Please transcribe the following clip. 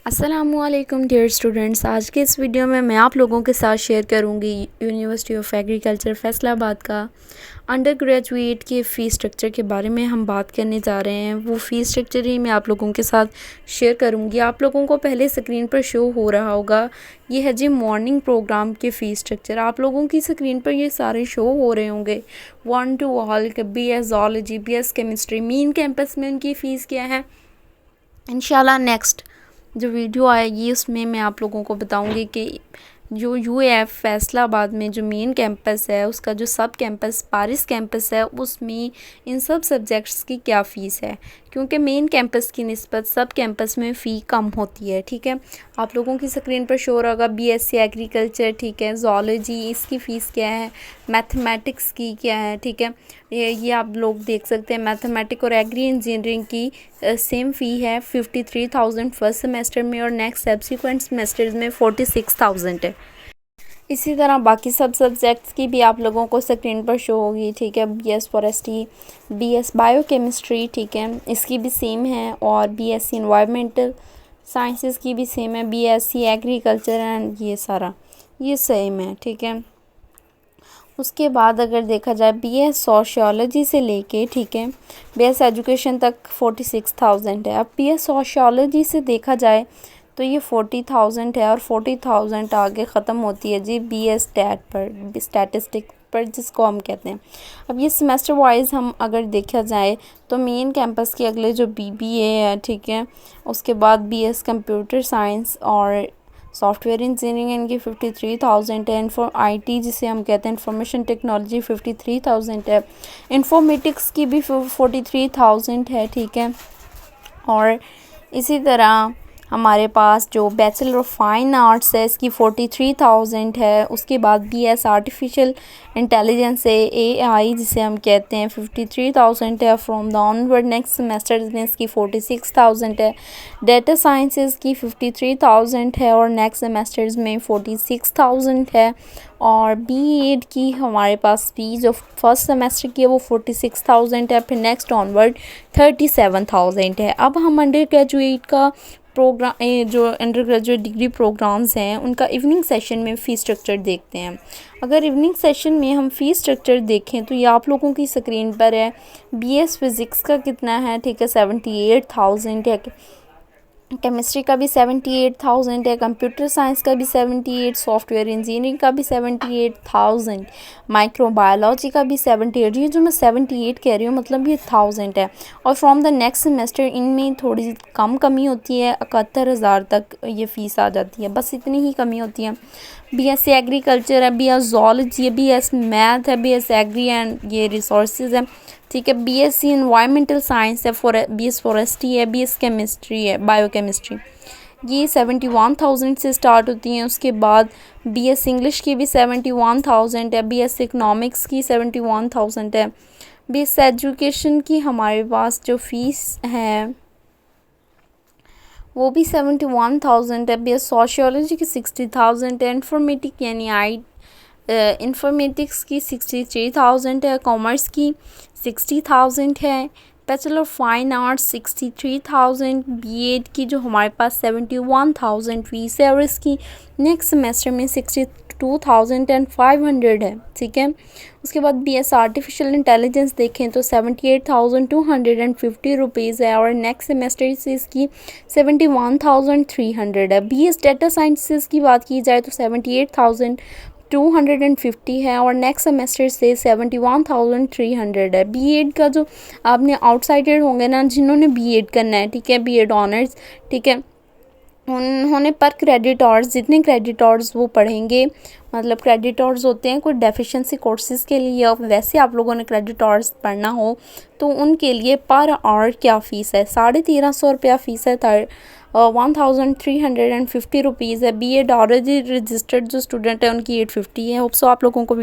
अस्सलामुअलैकुम dear students. आज के इस वीडियो में मैं आप लोगों के साथ शेयर करूंगी यूनिवर्सिटी ऑफ एग्रीकल्चर फैसलाबाद का अंडर ग्रेजुएट के फ़ीस स्ट्रक्चर के बारे में हम बात करने जा रहे हैं। वो फ़ीस स्ट्रक्चर ही मैं आप लोगों के साथ शेयर करूंगी। आप लोगों को पहले स्क्रीन पर शो हो रहा होगा, ये है जी मॉर्निंग प्रोग्राम के फ़ीस स्ट्रक्चर। आप लोगों की स्क्रीन पर ये सारे शो हो रहे होंगे। 1 to all, BS zoology, BS chemistry. Main campus में उनकी फ़ीस क्या है, इंशाल्लाह नेक्स्ट जो वीडियो आएगी उसमें मैं आप लोगों को बताऊंगी कि जो यूएएफ फैसलाबाद में जो मेन कैंपस है उसका जो सब कैंपस पारिस कैंपस है उसमें इन सब सब्जेक्ट्स की क्या फ़ीस है, क्योंकि मेन कैंपस की निस्बत सब कैंपस में फ़ी कम होती है। ठीक है, आप लोगों की स्क्रीन पर शो होगा बीएससी एग्रीकल्चर, ठीक है, ज़ूलॉजी इसकी फ़ीस क्या है, मैथमेटिक्स की क्या है। ठीक है, ये आप लोग देख सकते हैं। मैथमेटिक और एग्री इंजीनियरिंग की सेम फ़ी है 53,000 फर्स्ट सेमेस्टर में और नेक्स्ट सब्सिक्वेंट सेमेस्टर्स में 46,000 है। इसी तरह बाकी सब सब्जेक्ट्स की भी आप लोगों को स्क्रीन पर शो होगी। ठीक है, बीएस फॉरेस्ट्री, बीएस बायोकेमिस्ट्री, ठीक है, इसकी भी सेम है। और बीएससी एनवायरमेंटल साइंसेस की भी सेम है। बीएससी एग्रीकल्चर एंड ये सारा ये सेम है। ठीक है, उसके बाद अगर देखा जाए बीएस सोशियोलॉजी से लेके, ठीक है, बीएस एजुकेशन तक 46,000 है। अब बीएस सोशियोलॉजी से देखा जाए तो ये 40,000 है और 40,000 आगे ख़त्म होती है जी बीएस स्टैट पर, स्टैटिस्टिक पर जिसको हम कहते हैं। अब ये सेमेस्टर वाइज हम अगर देखा जाए तो मेन कैंपस के अगले जो बीबीए है, ठीक है, उसके बाद बीएस कंप्यूटर साइंस और सॉफ्टवेयर इंजीनियरिंग इनकी 53,000 है। आईटी जिसे हम कहते हैं इंफॉर्मेशन टेक्नोलॉजी 53,000 है। इंफॉर्मेटिक्स की भी 43,000 है। ठीक है, और इसी तरह हमारे पास जो बैचलर ऑफ फाइन आर्ट्स है इसकी 43,000 है। उसके बाद बीएस आर्टिफिशियल इंटेलिजेंस है, एआई जिसे हम कहते हैं, 53,000 है। From the onward next semester में इसकी 46,000 है। डेटा साइंसेस की 53,000 है और नेक्स्ट सेमेस्टर्स में 46,000 है। और बीएड की हमारे पास फीस जो फर्स्ट सेमेस्टर की है वो 46,000 है, फिर नेक्स्ट ऑनवर्ड 37,000 है। अब हम अंडर ग्रेजुएट का प्रोग्राम जो अंडर ग्रेजुएट डिग्री प्रोग्राम्स हैं उनका इवनिंग सेशन में फ़ी स्ट्रक्चर देखते हैं। अगर इवनिंग सेशन में हम फ़ी स्ट्रक्चर देखें तो ये आप लोगों की स्क्रीन पर है। बीएस फिज़िक्स का कितना है, ठीक है, 78,000 है। केमिस्ट्री का भी 78,000 है। कंप्यूटर साइंस का भी 78, सॉफ्टवेयर इंजीनियरिंग का भी 78,000, माइक्रोबायोलॉजी का भी 78। ये जो मैं 78 कह रही हूँ मतलब ये 1000 है। और फ्रॉम द नेक्स्ट सेमेस्टर इनमें थोड़ी कम कमी होती है, 71,000 तक ये फ़ीस आ जाती है, बस इतनी ही कमी होती है। बीएससी एग्रीकल्चर है, बीएस ज़ूलॉजी है, बीएस मैथ है, बीएस एग्री एंड ये रिसोर्सेज है। ठीक है, बीएससी एनवायरमेंटल साइंस है, बीएस फॉरेस्ट्री है, बीएस केमिस्ट्री है, बायोकेमिस्ट्री, ये 71,000 से स्टार्ट होती हैं। उसके बाद बीएस इंग्लिश की भी 71,000 है। बीएस इकोनॉमिक्स की 71,000 है। बीएस एजुकेशन की हमारे पास जो फ़ीस है वो भी 71,000 है। बीएस सोशियोलॉजी की 60,000 है। इंफॉर्मेटिक यानी इंफॉर्मेटिक्स की 63,000 है। कॉमर्स की 60,000 है। Bachelor of fine arts 63,000। BEd की जो हमारे पास 71,000 फीस है और इसकी नेक्स्ट सेमेस्टर में 62,500 है। ठीक है, उसके बाद बीएस आर्टिफिशियल इंटेलिजेंस देखें तो 78,250 रुपीज़ है और नेक्स्ट सेमेस्टर से इसकी 71,300 है। बीएस डेटा साइंसेस की बात की जाए तो 78,250 है और नेक्स्ट सेमेस्टर से 71,300 है। बीएड का जो आपने आउटसाइडर होंगे ना जिन्होंने बीएड करना है, ठीक है, बीएड ऑनर्स, ठीक है, उन्होंने पर क्रेडिट आवर्स जितने क्रेडिट आवर्स वो पढ़ेंगे, मतलब क्रेडिट आवर्स होते हैं कोई डेफिशिएंसी कोर्सेज़ के लिए, और वैसे आप लोगों ने क्रेडिट आवर्स पढ़ना हो तो उनके लिए पर आवर क्या फ़ीस है, 1350 रुपया फ़ीस है। 1,350 रुपीज़ है। बीएड ऑलरेडी रजिस्टर्ड जो स्टूडेंट है उनकी 850 है। होप सो आप लोगों को